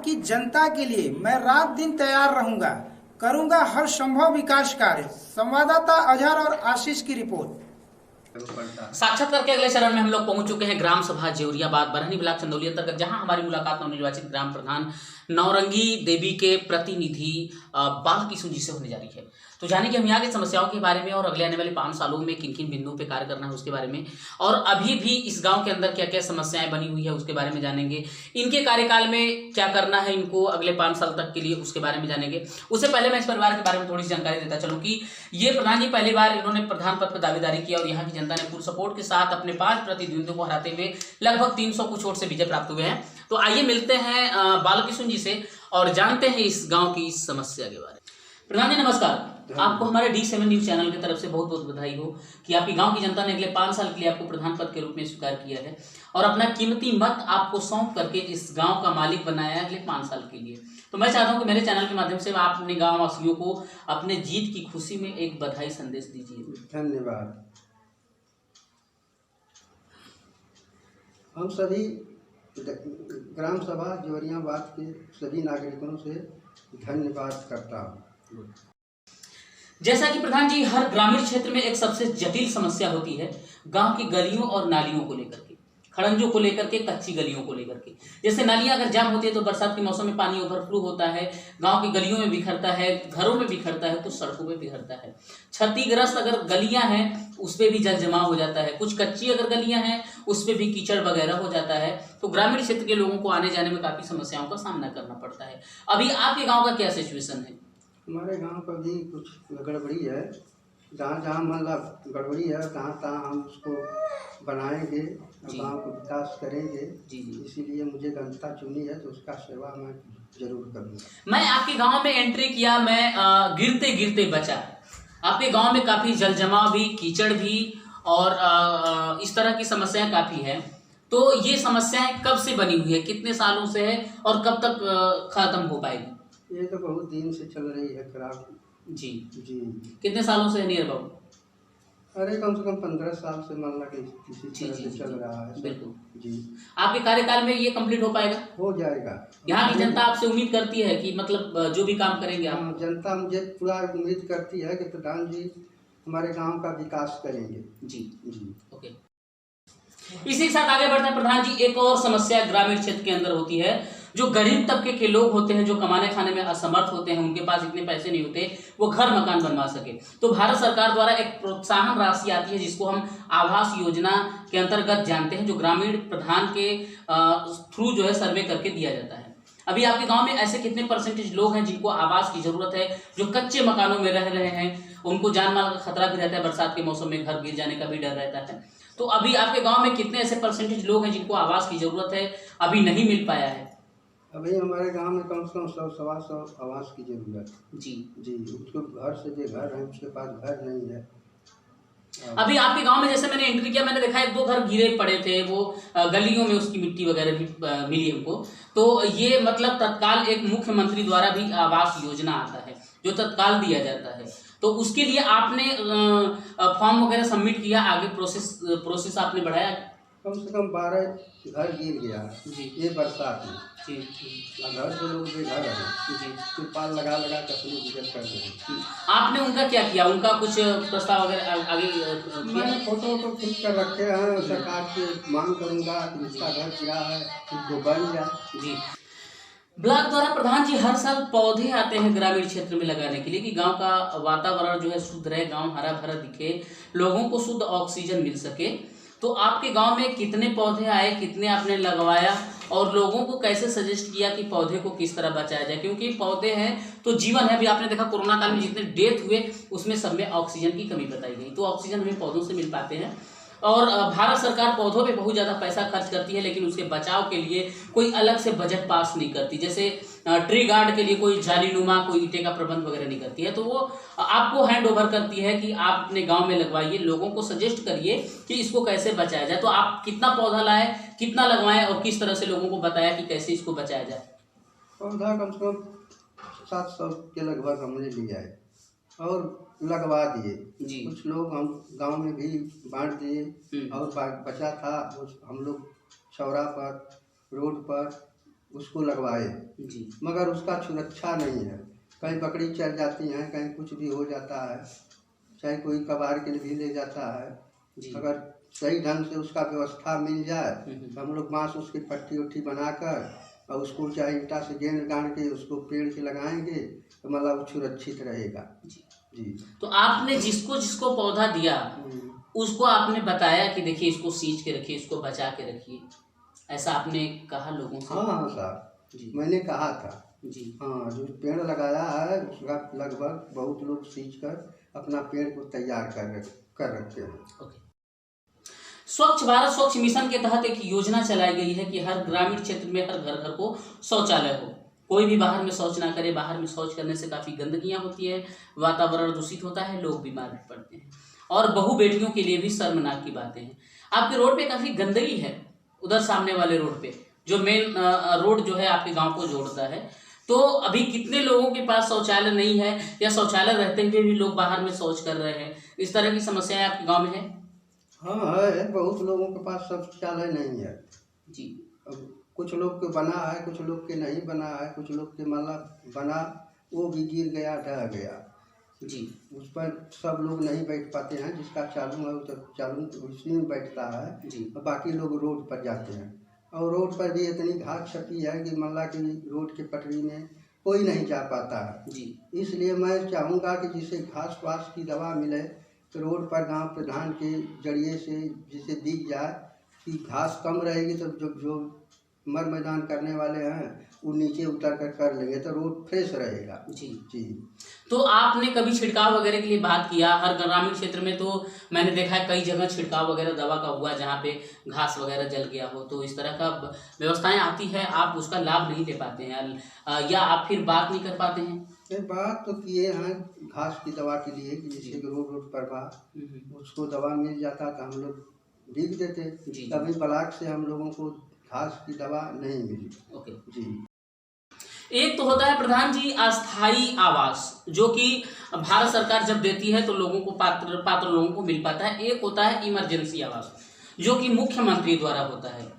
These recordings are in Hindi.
की जनता के लिए मैं रात दिन तैयार रहूंगा, करूंगा हर संभव विकास कार्य। संवाददाता अजहर और आशीष की रिपोर्ट। साक्षात्कार के अगले चरण में हम लोग पहुंच चुके हैं ग्राम सभा जेवरियाबाद बरहनी ब्लॉक चंदौली अंतर्गत, जहां हमारी मुलाकात नवनिर्वाचित ग्राम प्रधान नौरंगी देवी के प्रतिनिधि बालकिशुन जी से होने जा रही है। तो जाने कि हम यहाँ की समस्याओं के बारे में और अगले आने वाले 5 सालों में किन किन बिंदुओं पे कार्य करना है उसके बारे में, और अभी भी इस गांव के अंदर क्या क्या समस्याएं बनी हुई है उसके बारे में जानेंगे। इनके कार्यकाल में क्या करना है इनको अगले 5 साल तक के लिए उसके बारे में जानेंगे। उससे पहले मैं इस परिवार के बारे में थोड़ी सी जानकारी देता चलूँ कि ये प्रधान जी पहली बार इन्होंने प्रधान पद पर दावेदारी किया और यहाँ की जनता ने पूर्ण सपोर्ट के साथ अपने 5 प्रतिद्वंदियों को हराते हुए लगभग 300 कुछ वोट से विजय प्राप्त हुए हैं। तो आइए मिलते हैं बालकिशुन जी से और जानते हैं इस गांव की इस समस्या के बारे में। प्रधान जी नमस्कार, आपको हमारे D7 न्यूज चैनल की तरफ से बहुत बहुत बधाई हो कि आपकी गांव की जनता ने अगले 5 साल के लिए आपको प्रधान पद के रूप में स्वीकार किया है और अपना कीमती मत आपको सौंप करके इस गांव का मालिक बनाया है अगले 5 साल के लिए। तो मैं चाहता हूं कि मेरे चैनल के माध्यम से आप अपने गाँव वासियों को अपने जीत की खुशी में एक बधाई संदेश दीजिए। धन्यवाद। हम सभी ग्राम सभा जेवरियाबाद के सभी नागरिकों से धन्यवाद करता हूँ। जैसा कि प्रधान जी हर ग्रामीण क्षेत्र में एक सबसे जटिल समस्या होती है गांव की गलियों और नालियों को लेकर के, खड़ंजों को लेकर के, कच्ची गलियों को लेकर के। जैसे नालियां अगर जाम होती है तो बरसात के मौसम में पानी ओवरफ्लो होता है, गांव की गलियों में बिखरता है, घरों में बिखरता है, कुछ सड़कों में बिखरता है। क्षतिग्रस्त अगर गलियां हैं उस पर भी जल जमाव हो जाता है, कुछ कच्ची अगर गलियां हैं उस पर भी कीचड़ वगैरह हो जाता है। तो ग्रामीण क्षेत्र के लोगों को आने जाने में काफी समस्याओं का सामना करना पड़ता है। अभी आपके गाँव का क्या सिचुएशन है? हमारे गांव का भी कुछ गड़बड़ी है, जहाँ जहाँ मतलब गड़बड़ी है तहाँ तहाँ हम उसको बनाएंगे, गांव को विकास करेंगे। इसीलिए मुझे जनता चुनी है तो उसका सेवा मैं जरूर करूँगा। मैं आपके गांव में एंट्री किया, मैं गिरते गिरते बचा। आपके गांव में काफी जल जमाव भी, कीचड़ भी और इस तरह की समस्याएं काफी है। तो ये समस्याएं कब से बनी हुई है, कितने सालों से है और कब तक खत्म हो पाएगी? ये तो बहुत दिन से चल रही है खराब। जी जी। कितने सालों से है नियर अबाउट? अरे कम से कम 15 साल से मान लगे इसी तरह से चल रहा है। बिल्कुल जी। आपके कार्यकाल में ये कंप्लीट हो पाएगा? हो जाएगा। यहाँ की जनता आपसे उम्मीद करती है कि मतलब जो भी काम करेंगे आप? जनता मुझे पूरा उम्मीद करती है कि प्रधान जी हमारे गांव का विकास करेंगे। जी जी। ओके। इसी के साथ आगे बढ़ते हैं प्रधान जी। एक और समस्या ग्रामीण क्षेत्र के अंदर होती है, जो गरीब तबके के लोग होते हैं, जो कमाने खाने में असमर्थ होते हैं, उनके पास इतने पैसे नहीं होते वो घर मकान बनवा सके। तो भारत सरकार द्वारा एक प्रोत्साहन राशि आती है जिसको हम आवास योजना के अंतर्गत जानते हैं, जो ग्रामीण प्रधान के थ्रू जो है सर्वे करके दिया जाता है। अभी आपके गांव में ऐसे कितने परसेंटेज लोग हैं जिनको आवास की जरूरत है, जो कच्चे मकानों में रह रहे हैं, उनको जान माल का खतरा भी रहता है, बरसात के मौसम में घर गिर जाने का भी डर रहता है। तो अभी आपके गांव में कितने ऐसे परसेंटेज लोग हैं जिनको आवास की जरूरत है, अभी नहीं मिल पाया है? अभी हमारे गांव में कम से कम 100-125 आवास की जरूरत है। जी जी। उसको घर से जो घर है उसके पास घर नहीं है। अभी आपके गांव में जैसे मैंने एंट्री किया, मैंने देखा 1-2 घर गिरे पड़े थे, वो गलियों में उसकी मिट्टी वगैरह भी मिली हमको। तो ये मतलब तत्काल एक मुख्यमंत्री द्वारा भी आवास योजना आता है जो तत्काल दिया जाता है। तो उसके लिए आपने फॉर्म वगैरह सबमिट किया, आगे प्रोसेस आपने बढ़ाया? कम से कम 12 घर गिर गया जी। ये बरसात में। जी घर से लोग भी घर है जी तिरपाल लगा लगा कर अपनी गुजर कर रहे हैं। आपने उनका क्या किया, उनका कुछ प्रस्ताव वगैरह आगे मैंने फोटो तो खींच कर रखे हैं, सरकार से मांग करूंगा कि जिसका घर गिरा है उसको बन जाए। जी। ब्लॉक द्वारा प्रधान जी हर साल पौधे आते हैं ग्रामीण क्षेत्र में लगाने के लिए कि गांव का वातावरण जो है शुद्ध रहे, गांव हरा भरा दिखे, लोगों को शुद्ध ऑक्सीजन मिल सके। तो आपके गांव में कितने पौधे आए, कितने आपने लगवाया और लोगों को कैसे सजेस्ट किया कि पौधे को किस तरह बचाया जाए, क्योंकि पौधे हैं तो जीवन है। अभी आपने देखा कोरोना काल में जितने डेथ हुए उसमें सब में ऑक्सीजन की कमी बताई गई, तो ऑक्सीजन हमें पौधों से मिल पाते हैं। और भारत सरकार पौधों पे बहुत ज़्यादा पैसा खर्च करती है, लेकिन उसके बचाव के लिए कोई अलग से बजट पास नहीं करती। जैसे ट्री गार्ड के लिए कोई जालीनुमा, कोई ईंटे का प्रबंध वगैरह नहीं करती है, तो वो आपको हैंड ओवर करती है कि आप अपने गांव में लगवाइए, लोगों को सजेस्ट करिए कि इसको कैसे बचाया जाए। तो आप कितना पौधा लाए, कितना लगवाएं और किस तरह से लोगों को बताया कि कैसे इसको बचाया जाए? पौधा कम से कम 700 के लगभग हमने लिया है और लगवा दिए। कुछ लोग हम गांव में भी बांट दिए और बचा था हम लोग चौरा पर, रोड पर उसको लगवाए, जी मगर उसका सुरक्षा नहीं है। कहीं बकरी चल जाती हैं, कहीं कुछ भी हो जाता है, चाहे कोई कबाड़ के लिए भी ले जाता है। जी अगर सही ढंग से उसका व्यवस्था मिल जाए तो हम लोग बांस उसकी पट्टी उट्टी बनाकर और उसको चाहे ईंटा से गेंद गाड़ के उसको पेड़ के लगाएंगे तो मतलब वो सुरक्षित रहेगा। जी। जी। तो आपने जिसको जिसको पौधा दिया उसको आपने बताया कि देखिए इसको सींच के रखिए, इसको बचा के रखिए, ऐसा आपने कहा लोगों से? हाँ हाँ साहब, जी मैंने कहा था। जी हाँ, जो पेड़ लगाया है उसका लगभग बहुत लोग सींच कर अपना पेड़ को तैयार कर रखते हैं। ओके। स्वच्छ भारत स्वच्छ मिशन के तहत एक योजना चलाई गई है कि हर ग्रामीण क्षेत्र में हर घर घर को शौचालय हो, कोई भी बाहर में शौच ना करे। बाहर में शौच करने से काफ़ी गंदगियाँ होती है, वातावरण दूषित होता है, लोग बीमार भी पड़ते हैं और बहु बेटियों के लिए भी शर्मनाक की बातें हैं। आपके रोड पे काफ़ी गंदगी है, उधर सामने वाले रोड पे जो मेन रोड जो है आपके गांव को जोड़ता है। तो अभी कितने लोगों के पास शौचालय नहीं है या शौचालय रहते हुए भी लोग बाहर में शौच कर रहे हैं, इस तरह की समस्याएं आपके गाँव में है? हाँ है, बहुत लोगों के पास शौचालय नहीं है जी। अब कुछ लोग के बना है, कुछ लोग के नहीं बना है, कुछ लोग के मतलब बना वो भी गिर गया, ढह गया। जी उस पर सब लोग नहीं बैठ पाते हैं, जिसका चालू है वो तो चालू उसी में बैठता है जी और बाकी लोग रोड पर जाते हैं। और रोड पर भी इतनी घास छपी है कि मतलब कि रोड के पटरी में कोई नहीं जा पाता है। जी इसलिए मैं चाहूँगा कि जिसे घास वास की दवा मिले तो रोड पर गांव प्रधान के जरिए से जिसे दी जाए कि घास कम रहेगी तो जो मर मैदान करने वाले हैं वो नीचे उतर कर लेंगे तो रोड फ्रेश रहेगा। जी जी। तो आपने कभी छिड़काव वगैरह के लिए बात किया? हर ग्रामीण क्षेत्र में तो मैंने देखा है कई जगह छिड़काव वगैरह दवा का हुआ जहाँ पे घास वगैरह जल गया हो, तो इस तरह का व्यवस्थाएं आती है, आप उसका लाभ नहीं ले पाते हैं या आप फिर बात नहीं कर पाते हैं? ये बात तो किए हैं घास की दवा के लिए कि जिससे कि रोड रोड पर बा उसको दवा मिल जाता तो हम लोग लिख देते। तभी ब्लॉक से हम लोगों को घास की दवा नहीं मिली। ओके जी। एक तो होता है प्रधान जी अस्थाई आवास, जो कि भारत सरकार जब देती है तो लोगों को पात्र लोगों को मिल पाता है। एक होता है इमरजेंसी आवास, जो कि मुख्यमंत्री द्वारा होता है,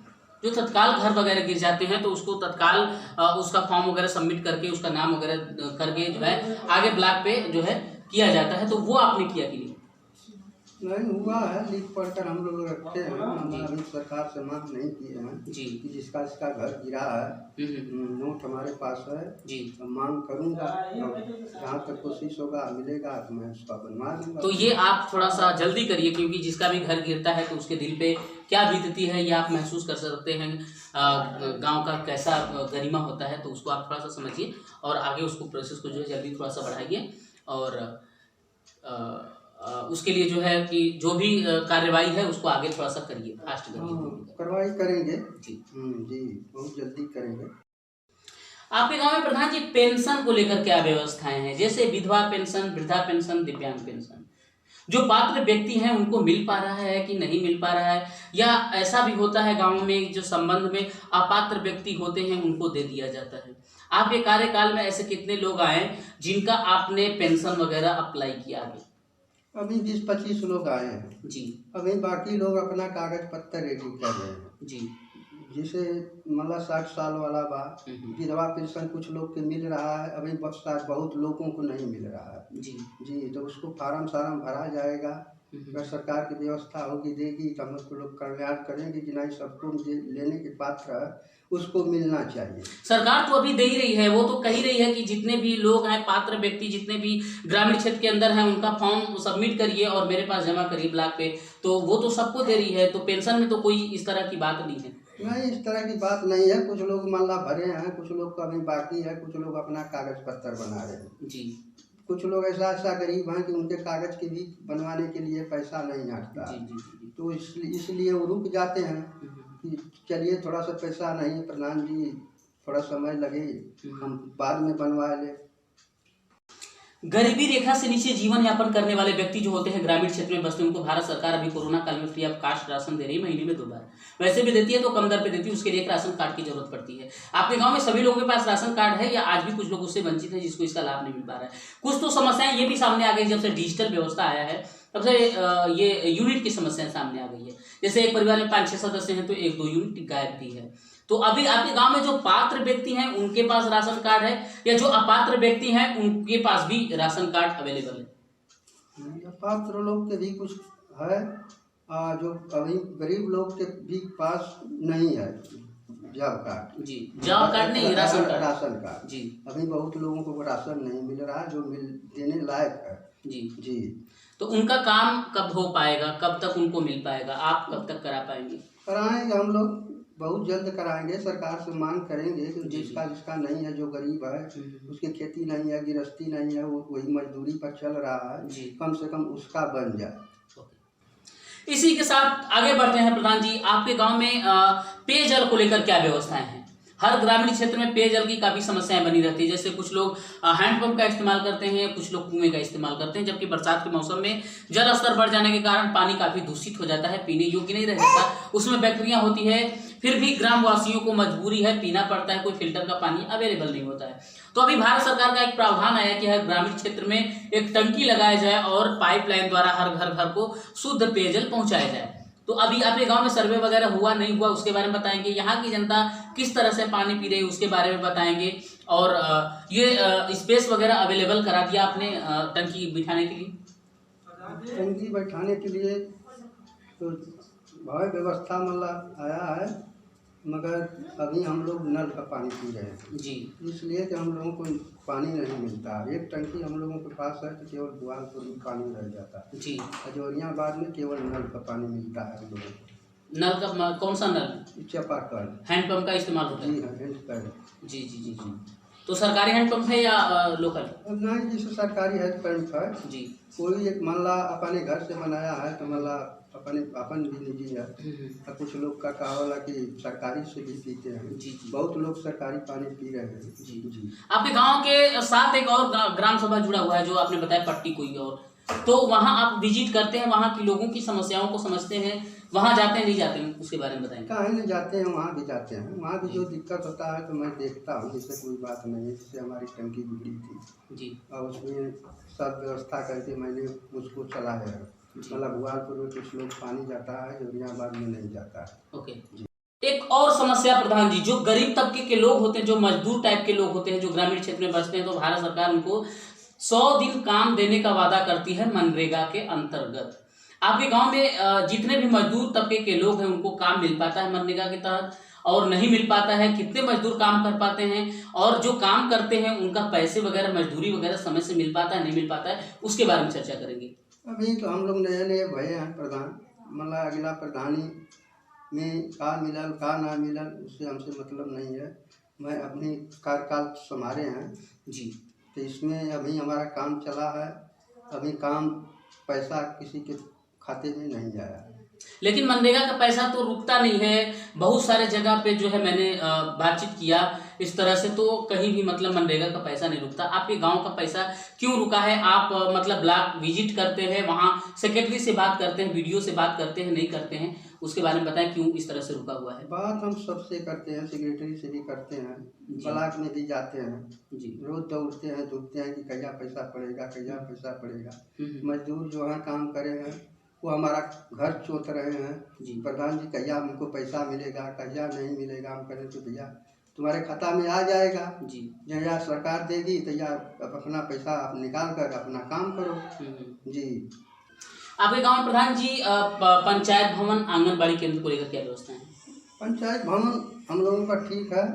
जो तत्काल घर वगैरह गिर जाते हैं तो उसको तत्काल उसका फॉर्म वगैरह सबमिट करके उसका नाम वगैरह करके जो है आगे ब्लॉक पे जो है किया जाता है। तो वो आपने किया कि नहीं? नहीं हुआ है, लिख पढ़कर हम लोग रखते हैं, हम अभी सरकार से मांग नहीं किए हैं जी कि जिसका घर गिरा है नोट हमारे पास है जी। मांग करूंगा, जहाँ तक कोशिश होगा मिलेगा तो मैं उसका बनवा दूंगा। तो ये आप थोड़ा सा जल्दी करिए, क्योंकि जिसका भी घर गिरता है तो उसके दिल पे क्या बीतती है ये आप महसूस कर सकते हैं। गांव का कैसा गरिमा होता है, तो उसको आप थोड़ा सा समझिए और आगे उसको प्रोसेस को जो है जल्दी थोड़ा सा बढ़ाइए और उसके लिए जो है कि जो भी कार्यवाही है उसको आगे थोड़ा सा करिए, फास्ट करिए। कार्रवाई करेंगे जी जी, बहुत जल्दी करेंगे। आपके गांव में प्रधान जी पेंशन को लेकर क्या व्यवस्थाएं हैं? जैसे विधवा पेंशन, वृद्धा पेंशन, दिव्यांग पेंशन, जो पात्र व्यक्ति हैं उनको मिल पा रहा है कि नहीं मिल पा रहा है, या ऐसा भी होता है गांव में जो संबंध में अपात्र व्यक्ति होते हैं उनको दे दिया जाता है? आपके कार्यकाल में ऐसे कितने लोग आए जिनका आपने पेंशन वगैरह अप्लाई किया? अभी 20-25 लोग आए हैं जी। अभी बाकी लोग अपना कागज पत्तर रेडी कर रहे हैं जी। जिसे मतलब 60 साल वाला बा विधवा पेंशन कुछ लोग के मिल रहा है, अभी बहुत लोगों को नहीं मिल रहा है। जी जी, तो उसको फार्म भरा जाएगा, अगर सरकार की व्यवस्था होगी देगी तो हम उसको लोग कल्याण करेंगे कि नहीं सबको लेने के पात्र है उसको मिलना चाहिए। सरकार तो अभी दे ही रही है, वो तो कह ही रही है कि जितने भी लोग हैं पात्र व्यक्ति जितने भी ग्रामीण क्षेत्र के अंदर हैं उनका फॉर्म सबमिट करिए और मेरे पास जमा करिए ब्लॉक पे, तो वो तो सबको दे रही है। तो पेंशन में तो कोई इस तरह की बात नहीं है। नहीं, इस तरह की बात नहीं है, कुछ लोग मामला भरे हैं, कुछ लोग का अभी बाकी है, कुछ लोग अपना कागज पत्तर बना रहे हैं। जी। कुछ लोग ऐसा गरीब हैं कि उनके कागज के भी बनवाने के लिए पैसा नहीं आता। जी जी जी। तो इसलिए वो रुक जाते हैं कि चलिए थोड़ा सा पैसा नहीं प्रधान जी, थोड़ा समय लगे, हम बाद में बनवा ले। गरीबी रेखा से नीचे जीवन यापन करने वाले व्यक्ति जो होते हैं ग्रामीण क्षेत्र में बसते हैं, उनको भारत सरकार अभी कोरोना काल में फ्री ऑफ कास्ट राशन दे रही है, महीने में 2 बार। वैसे भी देती है तो कम दर पे देती है, उसके लिए एक राशन कार्ड की जरूरत पड़ती है। आपके गांव में सभी लोगों के पास राशन कार्ड है या आज भी कुछ लोग उससे वंचित है जिसको इसका लाभ नहीं मिल पा रहा है? कुछ तो समस्याएं ये भी सामने आ गई, जब से डिजिटल व्यवस्था आया है तब से ये यूनिट की समस्याएं सामने आ गई है। जैसे एक परिवार में 5-6 सदस्य हैं तो 1-2 यूनिट गायब भी है। तो अभी आपके गांव में जो पात्र व्यक्ति हैं उनके पास राशन कार्ड है, या जो अपात्र व्यक्ति हैं उनके पास भी राशन कार्ड अवेलेबल है? पात्र लोग के भी कुछ है, जो अभी गरीब लोग के भी पास नहीं है जॉब कार्ड। जी, जॉब कार्ड नहीं, राशन कार्ड। राशन कार्ड जी, अभी बहुत लोगों को राशन नहीं मिल रहा है जो देने लायक है। जी जी, तो उनका काम कब हो पाएगा, कब तक उनको मिल पाएगा, आप कब तक करा पाएंगे? कराएंगे हम लोग, बहुत जल्द कराएंगे। सरकार से मांग करेंगे कि जिसका नहीं है, जो गरीब है, उसकी खेती नहीं है, गृहस्थी नहीं है, वो वही मजदूरी पर चल रहा है, कम से कम उसका बन जाए। इसी के साथ आगे बढ़ते हैं प्रधान जी, आपके गांव में पेयजल को लेकर क्या व्यवस्थाएं हैं? हर ग्रामीण क्षेत्र में पेयजल की काफी समस्याएं बनी रहती है, जैसे कुछ लोग हैंडपंप का इस्तेमाल करते हैं, कुछ लोग कुएं का इस्तेमाल करते हैं, जबकि बरसात के मौसम में जल स्तर बढ़ जाने के कारण पानी काफी दूषित हो जाता है, पीने योग्य नहीं रह जाता, उसमें बैक्टीरिया होती है, फिर भी ग्रामवासियों को मजबूरी है, पीना पड़ता है, कोई फिल्टर का पानी अवेलेबल नहीं होता है। तो अभी भारत सरकार का एक प्रावधान आया कि हर ग्रामीण क्षेत्र में एक टंकी लगाया जाए और पाइपलाइन द्वारा हर घर को शुद्ध पेयजल पहुंचाया जाए। तो अभी आपके गांव में सर्वे वगैरह हुआ नहीं हुआ, उसके बारे में बताएंगे, यहाँ की जनता किस तरह से पानी पी रही है उसके बारे में बताएंगे, और ये स्पेस वगैरह अवेलेबल करा दिया आपने टंकी बिठाने के लिए? टंकी बैठाने के लिए तो बहुत व्यवस्था मतलब आया है, मगर अभी हम लोग नल का पानी पी रहे हैं जी, इसलिए कि हम लोगों को पानी नहीं मिलता। एक टंकी हम लोगों के पास है तो केवल बुआलपुर में पानी रह जाता है जी, अजौरियाबाद में केवल नल का पानी मिलता है हम लोगों को। नल का कौन सा नल? चापाकल। हैंडपंप का इस्तेमाल होता है? जी हाँ, हैंडपंप। जी जी जी जी। तो सरकारी हैंडपंप है या लोकल? नहीं, जैसे सरकारी हैंडपंप है जी, कोई एक मान ला अपने घर से बनाया है तो मान ला अपन भी निजी है, और कुछ लोग का कहा कि सरकारी से भी पीते हैं। जी जी, बहुत लोग सरकारी पानी पी रहे हैं। जी जी। आपके गांव के साथ एक और ग्राम सभा जुड़ा हुआ है जो आपने बताया पट्टी कोई और, तो वहां आप विजिट करते हैं, वहां की लोगों की समस्याओं को समझते हैं, वहां जाते हैं नहीं जाते हैं, उसके बारे में बताएंगे? कहाँ नहीं जाते हैं, वहाँ भी जाते हैं। वहाँ भी जो दिक्कत होता है तो मैं देखता हूँ, जिससे कोई बात नहीं है। जैसे हमारी टंकी बिगड़ी थी जी, और उसमें सब व्यवस्था करके मैंने उसको चलाया है। मतलब बुआलपुर में कुछ लोग पानी जाता है, जौहरियाबाद में नहीं जाता है। ओके। एक और समस्या प्रधान जी, जो गरीब तबके के लोग होते हैं, जो मजदूर टाइप के लोग होते हैं, जो ग्रामीण क्षेत्र में बसते हैं, तो भारत सरकार उनको 100 दिन काम देने का वादा करती है मनरेगा के अंतर्गत। आपके गांव में जितने भी मजदूर तबके के लोग हैं उनको काम मिल पाता है मनरेगा के तहत, और नहीं मिल पाता है? कितने मजदूर काम कर पाते हैं, और जो काम करते हैं उनका पैसे वगैरह, मजदूरी वगैरह समय से मिल पाता है नहीं मिल पाता है, उसके बारे में चर्चा करेंगे। अभी तो हम लोग नए नए भये हैं प्रधान, मतलब अगला प्रधानी में का मिलल का ना मिलल उससे हमसे मतलब नहीं है। मैं अपनी कार्यकाल संभाले हैं जी, तो इसमें अभी हमारा काम चला है। अभी काम पैसा किसी के खाते में नहीं आया। लेकिन मनरेगा का पैसा तो रुकता नहीं है, बहुत सारे जगह पे जो है मैंने बातचीत किया इस तरह से, तो कहीं भी मतलब मनरेगा का पैसा नहीं रुकता। आपके गांव का पैसा क्यों रुका है? आप मतलब ब्लॉक विजिट करते हैं, वहां सेक्रेटरी से बात करते हैं, वीडियो से बात करते हैं, नहीं करते हैं? उसके बारे में बताएं, क्यों इस तरह से रुका हुआ है? बात हम सबसे करते हैं, सेक्रेटरी से भी करते हैं, ब्लॉक में भी जाते हैं जी, रोज दौड़ते हैं धूपते हैं कि कहिया पैसा पड़ेगा, कहिया पैसा पड़ेगा। मजदूर जो है काम करे हैं वो हमारा घर चोत रहे हैं, प्रधान जी कहिया हमको पैसा मिलेगा, कहिया नहीं मिलेगा। हम करें तो भैया तुम्हारे खाता में आ जाएगा जी, जहिया सरकार देगी तैया अपना पैसा आप निकाल कर अपना काम करो। जी। आपके गांव में प्रधान जी पंचायत भवन, आंगनबाड़ी केंद्र को लेकर क्या व्यवस्था है? पंचायत भवन हम लोगों का ठीक है,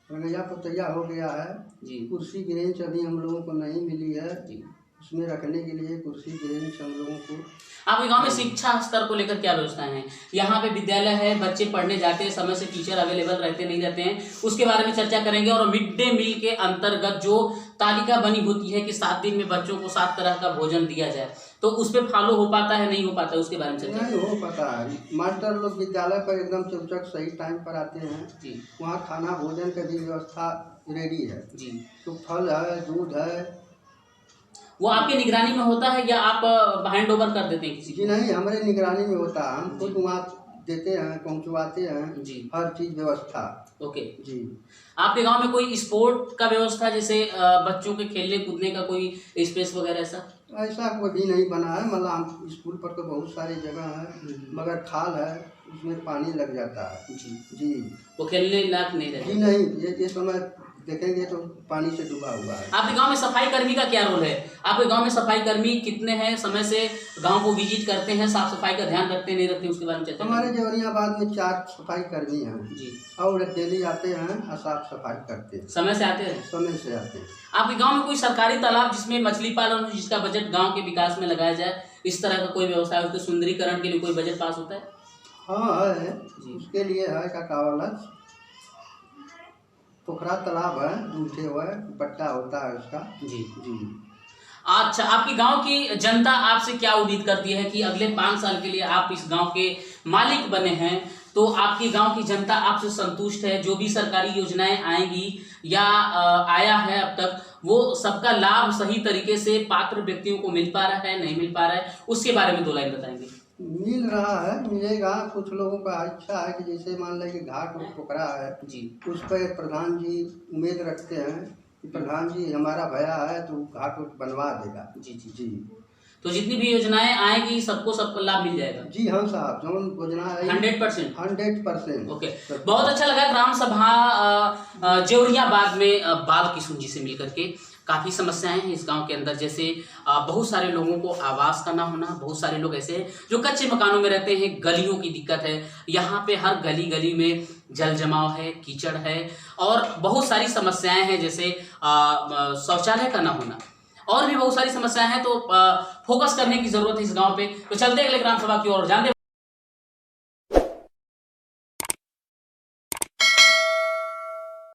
रंगैया पुतैया हो गया है जी। कुर्सी बेंच अभी हम लोगों को नहीं मिली है जी, उसमें रखने के लिए कुर्सी बेंच हम लोगों को। आपके गांव में शिक्षा स्तर को लेकर क्या व्यवस्थाएं हैं? यहाँ पे विद्यालय है, बच्चे पढ़ने जाते हैं, समय से टीचर अवेलेबल रहते नहीं रहते हैं, उसके बारे में चर्चा करेंगे। और मिड डे मील के अंतर्गत जो तालिका बनी होती है कि 7 दिन में बच्चों को 7 तरह का भोजन दिया जाए, तो उस पर फॉलो हो पाता है नहीं हो पाता है, उसके बारे में चर्चा नहीं हो पाता है। मास्टर लोग विद्यालय पर एकदम चौचक सही टाइम पर आते हैं जी, वहाँ खाना भोजन का भी व्यवस्था रेडी है जी। तो फल है, दूध है, वो आपके निगरानी में होता है या आप हैंड ओवर कर देते हैं किसी जी? नहीं, हमारे निगरानी में होता है, हम खुद वहाँ देते हैं, पहुँचवाते हैं जी, हर चीज़ व्यवस्था। ओके जी। आपके गांव में कोई स्पोर्ट का व्यवस्था, जैसे बच्चों के खेलने कूदने का कोई स्पेस वगैरह ऐसा कोई भी नहीं बना है। मतलब स्कूल पर तो बहुत सारी जगह है, मगर खाल है उसमें पानी लग जाता है। जी जी वो खेलने लायक नहीं रहे। जी नहीं, ये समय देखेंगे तो पानी से डूबा हुआ है। आपके गांव में सफाई कर्मी का क्या रोल है? आपके गांव में सफाई कर्मी कितने हैं? समय से गांव को विजिट करते हैं, साफ सफाई का ध्यान रखते नहीं रखते, उसके बारे में चर्चा हमारे जौहरियाबाद में 4 सफाई कर्मी हैं जी। और डेली आते हैं और साफ सफाई करते हैं। समय से आते हैं? समय से आते हैं। आपके गांव में कोई सरकारी तालाब जिसमें मछली पालन हो, जिसका बजट गांव के विकास में लगाया जाए, इस तरह का कोई व्यवसाय, उसके सुंदरीकरण के लिए कोई बजट पास होता है? हाँ है, जी। उसके लिए है का कावला पोखरा तालाब है, दूसरे हुआ पट्टा होता है उसका। जी जी। अच्छा, आपकी गांव की जनता आपसे क्या उम्मीद करती है कि अगले 5 साल के लिए आप इस गांव के मालिक बने हैं, तो आपकी गांव की जनता आपसे संतुष्ट है? जो भी सरकारी योजनाएं आएंगी या आया है अब तक, वो सबका लाभ सही तरीके से पात्र व्यक्तियों को मिल पा रहा है, नहीं मिल पा रहा है, उसके बारे में 2 लाइन बताएंगे। मिल रहा है, मिलेगा। कुछ लोगों का इच्छा है कि जैसे मान लें कि घाट पोखरा है जी उस पर प्रधान जी उम्मीद रखते हैं कि प्रधान जी हमारा भया है तो घाट बनवा देगा। जी जी जी। तो जितनी भी योजनाएं आएगी सबको लाभ मिल जाएगा? जी हाँ साहब, जो योजना 100%। 100%। ओके, बहुत अच्छा लगा ग्राम सभा जेवरियाबाद में बाल किशुन जी से मिलकर के। काफ़ी समस्याएं हैं इस गांव के अंदर, जैसे बहुत सारे लोगों को आवास का ना होना, बहुत सारे लोग ऐसे हैं जो कच्चे मकानों में रहते हैं, गलियों की दिक्कत है, यहाँ पे हर गली गली में जल जमाव है, कीचड़ है और बहुत सारी समस्याएं हैं, जैसे शौचालय का ना होना, और भी बहुत सारी समस्याएं हैं। तो फोकस करने की जरूरत है इस गांव पे। तो चलते अगले ग्राम सभा की ओर, जानते